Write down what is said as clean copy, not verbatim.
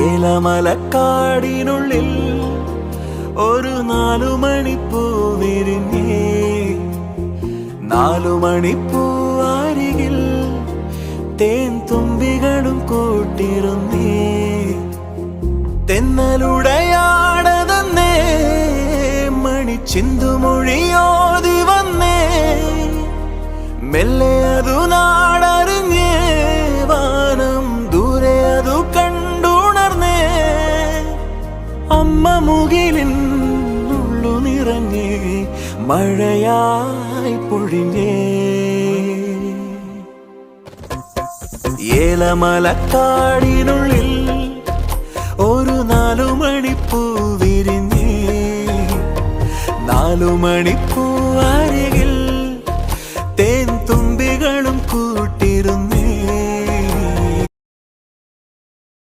ഏലമലക്കാടിനുള്ളിൽ ഒരു 4 മണിപ്പൂ വിരിഞ്ഞേ. 4 മണിപ്പൂ അരികിൽ തേൻ തുമ്പികളും കൂട്ടിരുന്നേ. തെന്നലുടയാടതന്നേ മണിച്ചിന്തുമൊഴിയോതി വന്നേ. മെല്ലെ അതു നാടറിഞ്ഞേ, വാനം ദൂരെ അതു കണ്ടുണർന്നേ. അമ്മ മുകിലിൻ ഉള്ളു നിറഞ്ഞേ, മഴയായി പൊഴിഞ്ഞേ. ഏലമലക്കാടിനുള്ളിൽ ഒരു 4 മണിപ്പൂ വിരിഞ്ഞേ. 4 മണിപ്പൂ